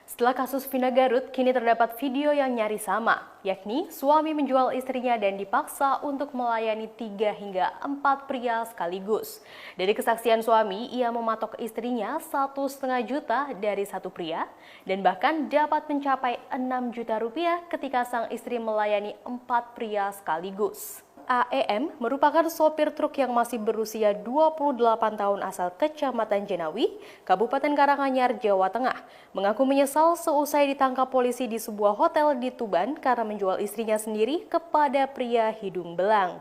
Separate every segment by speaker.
Speaker 1: Setelah kasus Vina Garut, kini terdapat video yang nyaris sama, yakni suami menjual istrinya dan dipaksa untuk melayani 3 hingga 4 pria sekaligus. Dari kesaksian suami, ia mematok istrinya 1,5 juta dari satu pria dan bahkan dapat mencapai 6 juta rupiah ketika sang istri melayani 4 pria sekaligus. AEM merupakan sopir truk yang masih berusia 28 tahun asal Kecamatan Jenawi, Kabupaten Karanganyar, Jawa Tengah, mengaku menyesal seusai ditangkap polisi di sebuah hotel di Tuban karena menjual istrinya sendiri kepada pria hidung belang.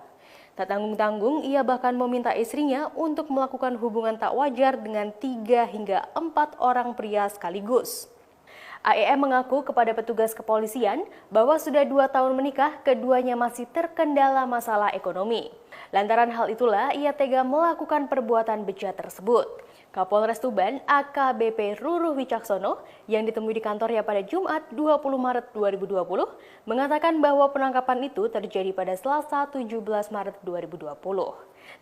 Speaker 1: Tak tanggung-tanggung, ia bahkan meminta istrinya untuk melakukan hubungan tak wajar dengan 3 hingga 4 orang pria sekaligus. AEM mengaku kepada petugas kepolisian bahwa sudah 2 tahun menikah, keduanya masih terkendala masalah ekonomi. Lantaran hal itulah ia tega melakukan perbuatan bejat tersebut. Kapolres Tuban AKBP Ruruh Wicaksono yang ditemui di kantornya pada Jumat 20 Maret 2020 mengatakan bahwa penangkapan itu terjadi pada Selasa 17 Maret 2020.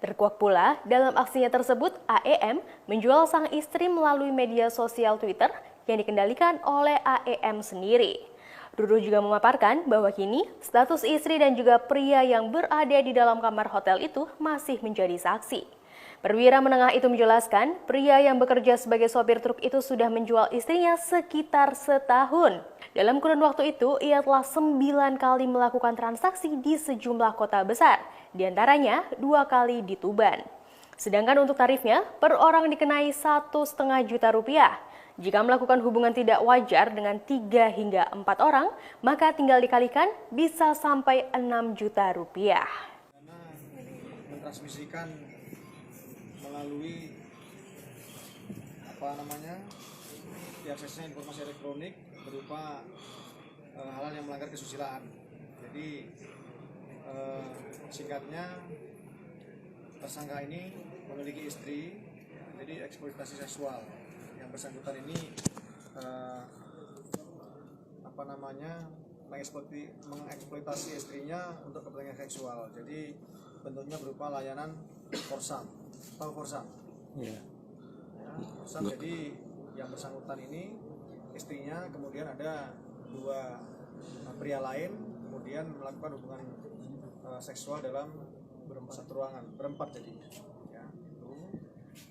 Speaker 1: Terkuak pula, dalam aksinya tersebut AEM menjual sang istri melalui media sosial Twitter yang dikendalikan oleh AEM sendiri. Ruruh juga memaparkan bahwa kini status istri dan juga pria yang berada di dalam kamar hotel itu masih menjadi saksi. Perwira menengah itu menjelaskan, pria yang bekerja sebagai sopir truk itu sudah menjual istrinya sekitar setahun. Dalam kurun waktu itu, ia telah 9 kali melakukan transaksi di sejumlah kota besar, diantaranya 2 kali di Tuban. Sedangkan untuk tarifnya, per orang dikenai 1,5 juta rupiah. Jika melakukan hubungan tidak wajar dengan 3 hingga 4 orang, maka tinggal dikalikan bisa sampai 6 juta rupiah.
Speaker 2: Mentransmisikan melalui diaksesnya informasi elektronik berupa hal-hal yang melanggar kesusilaan. Jadi singkatnya tersangka ini memiliki istri, jadi eksploitasi seksual. Yang bersangkutan ini mengeksploitasi istrinya untuk kepentingan seksual. Jadi bentuknya berupa layanan forsam. Tahu forsam? Iya. Ya, forsam. Jadi yang bersangkutan ini istrinya, kemudian ada 2 pria lain, kemudian melakukan hubungan seksual dalam satu ruangan, berempat jadinya. Ya, itu.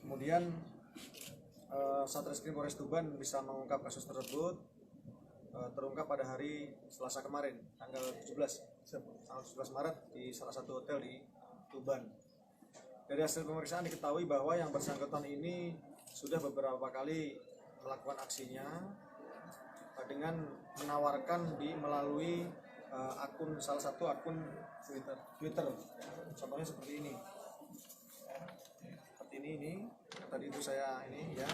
Speaker 2: Kemudian Satreskrim Polres Tuban bisa mengungkap kasus tersebut, terungkap pada hari Selasa kemarin, tanggal 17 Maret di salah satu hotel di Tuban. Dari hasil pemeriksaan diketahui bahwa yang bersangkutan ini sudah beberapa kali melakukan aksinya dengan menawarkan melalui salah satu akun Twitter. Contohnya seperti ini. Ini tadi itu saya ya,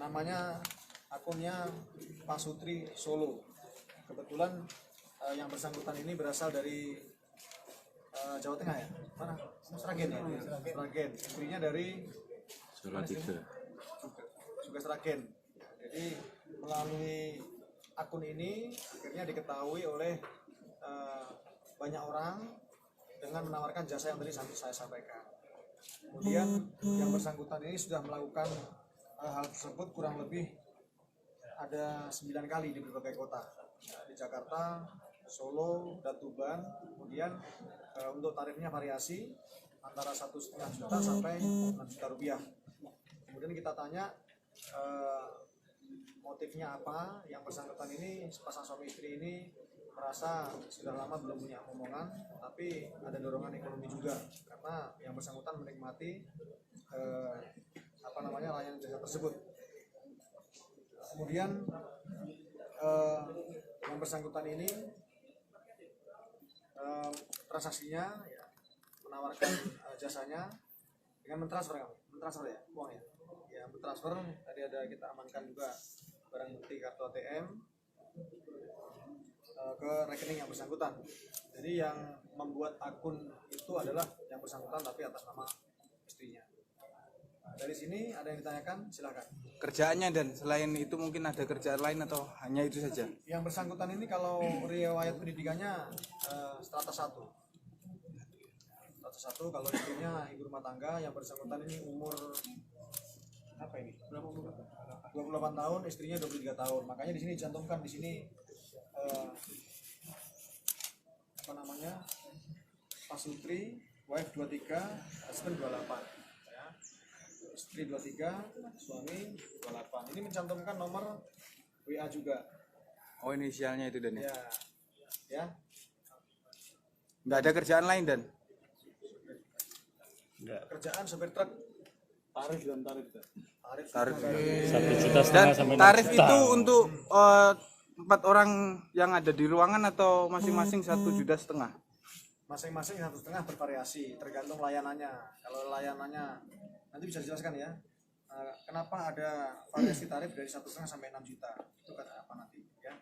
Speaker 2: namanya akunnya Pasutri Solo. Kebetulan yang bersangkutan ini berasal dari Jawa Tengah ya, mana? Sragen ya, Sragen. Istrinya dari juga Sragen. Jadi melalui akun ini akhirnya diketahui oleh banyak orang dengan menawarkan jasa yang tadi saya sampaikan. Kemudian yang bersangkutan ini sudah melakukan hal tersebut kurang lebih ada 9 kali di berbagai kota, di Jakarta, Solo, dan Tuban. Kemudian untuk tarifnya variasi antara 1,5 juta sampai 6 juta rupiah. Kemudian kita tanya motifnya apa. Yang bersangkutan ini, sepasang suami istri ini merasa sudah lama belum punya omongan, tapi ada dorongan ekonomi juga karena yang bersangkutan menikmati layanan jasa tersebut. Kemudian yang bersangkutan ini transaksinya ya, menawarkan jasanya dengan mentransfer ya uangnya. Ya, mentransfer tadi kita amankan juga barang bukti kartu ATM ke rekening yang bersangkutan. Jadi yang membuat akun itu adalah yang bersangkutan tapi atas nama istrinya. Dari sini ada yang ditanyakan, silakan.
Speaker 3: Kerjaannya dan selain itu mungkin ada kerjaan lain atau hanya itu saja?
Speaker 2: Yang bersangkutan ini kalau riwayat pendidikannya strata 1. Strata 1, kalau istrinya ibu rumah tangga, yang bersangkutan ini umur apa ini? 28 tahun, istrinya 23 tahun. Makanya di sini dicantumkan di sini apa namanya? Pasutri, wife 23, husband 28. Ya. Istri 23, suami 28. Ini mencantumkan nomor WA juga.
Speaker 3: Oh, inisialnya itu Dan ya.
Speaker 2: Ya. Ya.
Speaker 3: Nggak ada kerjaan lain Dan?
Speaker 2: Kerjaan sopir truk. Tarif dan tarif.
Speaker 3: Tarif.
Speaker 4: 1,5 juta
Speaker 3: Dan
Speaker 4: sampai 6
Speaker 3: tarif
Speaker 4: juta.
Speaker 3: itu untuk 4 orang yang ada di ruangan atau masing-masing 1,5 juta?
Speaker 2: Masing-masing 1,5 bervariasi tergantung layanannya. Kalau layanannya nanti bisa dijelaskan ya. Kenapa ada variasi tarif dari 1,5 sampai 6 juta? Itu kan apa nanti ya?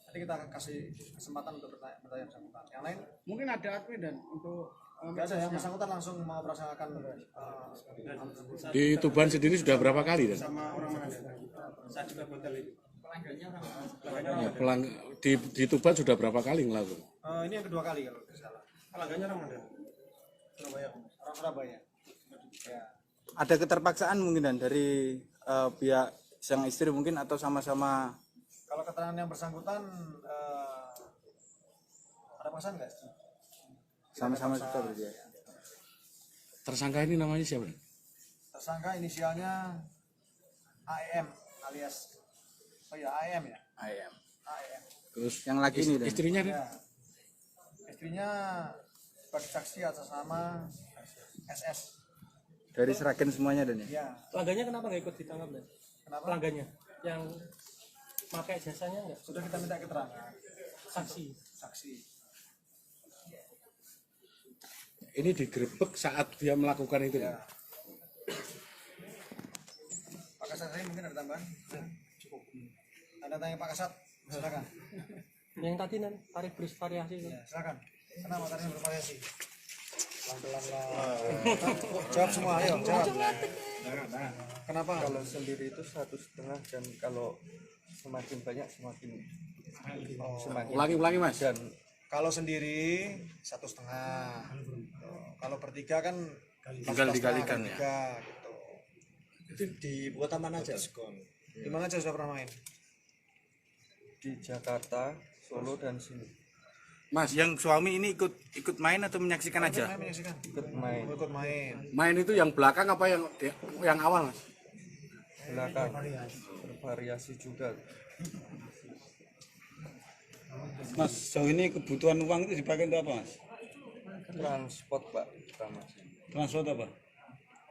Speaker 2: Nanti kita akan kasih kesempatan untuk bertanya bersangkutan. Yang lain
Speaker 5: Mungkin ada admin dan untuk
Speaker 2: nggak ada, yang bersangkutan langsung mengoperasionalkan
Speaker 4: Di Tuban sendiri sudah berapa kali Dan?
Speaker 5: sama orang mana? Saya juga hotel itu.
Speaker 4: Ya, di Tuban sudah berapa kali ngelakuin?
Speaker 2: ini yang kedua kali kalau tidak salah.
Speaker 5: Pelanggannya orang mana? Surabaya.
Speaker 2: Orang Surabaya. Ya.
Speaker 3: Ada keterpaksaan mungkin Dan dari pihak sang istri mungkin atau sama-sama?
Speaker 2: Kalau keterangan yang bersangkutan ada paksaan nggak?
Speaker 3: Sama-sama juga berarti ya.
Speaker 4: Tersangka ini namanya siapa?
Speaker 2: Tersangka inisialnya AEM alias AEM ya.
Speaker 3: AEM.
Speaker 2: AEM.
Speaker 4: Terus
Speaker 3: Yang laki ini Dan.
Speaker 4: istrinya Dan?
Speaker 2: Ya. Istrinya sebagai saksi atas nama SS.
Speaker 3: Dari Sragen semuanya Dan ya.
Speaker 2: Ya.
Speaker 5: Pelanggannya kenapa nggak ikut ditangkap dan?
Speaker 2: Kenapa?
Speaker 5: Pelanggannya yang pakai jasanya nggak?
Speaker 2: Sudah kita minta keterangan
Speaker 5: Saksi.
Speaker 2: saksi.
Speaker 4: Ini digerebek saat dia melakukan itu.
Speaker 2: Ya. Pak Kasat saya mungkin ada tambahan? Cukup. Anda tanya Pak Kasat, silakan.
Speaker 5: Yang tadi nan tarif bervariasi itu.
Speaker 2: Ya, silakan. Kenapa tadi bervariasi? Pelan-pelan lah. Jawab semua, ayo jawab. Kenapa?
Speaker 6: Kalau sendiri itu 1,5 dan kalau semakin banyak semakin
Speaker 4: Ulangi Mas.
Speaker 6: dan
Speaker 2: Kalau sendiri 1,5. Kalau bertiga kan
Speaker 3: Tinggal dikalikan ya.
Speaker 2: tiga, gitu.
Speaker 6: itu di kota mana aja?
Speaker 2: Di mana aja sudah pernah main?
Speaker 6: Di Jakarta, Solo dan sini
Speaker 3: Mas, yang suami ini ikut main atau menyaksikan aja?
Speaker 2: Main menyaksikan.
Speaker 6: ikut main
Speaker 2: Ikut main.
Speaker 4: Main itu yang belakang apa yang awal Mas?
Speaker 6: belakang bervariasi juga.
Speaker 7: Mas, sejauh ini kebutuhan uang itu dipakai untuk apa, Mas?
Speaker 6: Transport Pak pertama.
Speaker 7: Transport apa?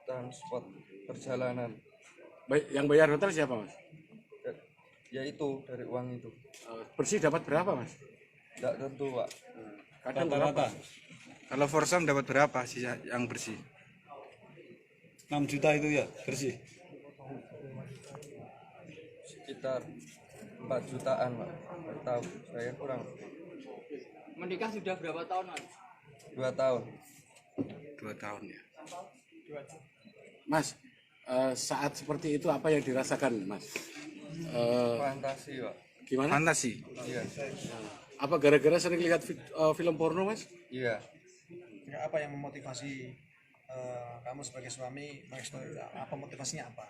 Speaker 6: Transport perjalanan.
Speaker 4: Yang bayar hotel siapa Mas?
Speaker 6: Ya itu dari uang itu.
Speaker 4: Bersih dapat berapa Mas?
Speaker 6: Tidak tentu Pak.
Speaker 4: Kadang
Speaker 7: Rata-rata
Speaker 3: Kalau forsam dapat berapa sih yang bersih?
Speaker 7: 6 juta itu ya, bersih.
Speaker 6: Sekitar 4 jutaan Pak. Nggak tahu, saya kurang.
Speaker 5: Menikah sudah berapa tahun mas?
Speaker 6: 2 tahun.
Speaker 3: 2 tahun ya.
Speaker 4: Mas, saat seperti itu apa yang dirasakan Mas?
Speaker 6: Fantasi Pak.
Speaker 4: Gimana?
Speaker 3: Fantasi.
Speaker 6: Iya.
Speaker 4: Apa gara-gara sering lihat film porno Mas?
Speaker 6: Iya.
Speaker 2: Ya, apa yang memotivasi kamu sebagai suami mengeksplor apa motivasinya apa?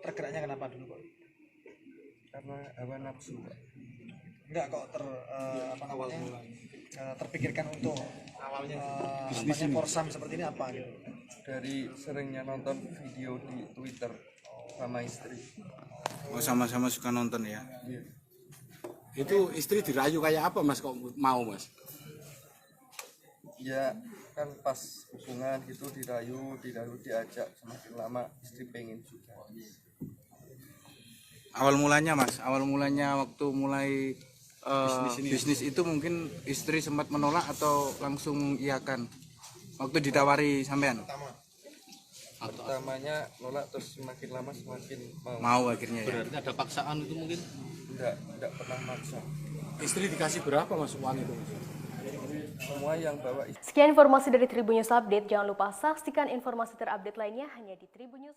Speaker 2: Tergeraknya kenapa dulu kok?
Speaker 6: Karena hawa nafsu Pak.
Speaker 2: Enggak kok apa namanya? Terpikirkan untuk awalnya forsam seperti ini apa gitu?
Speaker 6: Dari seringnya nonton video di Twitter sama istri.
Speaker 3: Oh, sama-sama suka nonton ya.
Speaker 4: Itu istri dirayu kayak apa Mas kok mau Mas?
Speaker 6: Ya kan pas hubungan gitu dirayu diajak, semakin lama istri pengen juga.
Speaker 3: Awal mulanya Mas, waktu mulai bisnis itu mungkin istri sempat menolak atau langsung iakan waktu ditawari sampean?
Speaker 6: Pertamanya nolak, terus semakin lama semakin mau.
Speaker 3: Mau akhirnya ya.
Speaker 4: Berarti ada paksaan itu mungkin?
Speaker 6: Enggak pernah maksa.
Speaker 4: Istri dikasih berapa Mas uang itu Mas?
Speaker 6: Semua yang bawa istri.
Speaker 1: Sekian informasi dari Tribun News Update. Jangan lupa saksikan informasi terupdate lainnya hanya di Tribun News.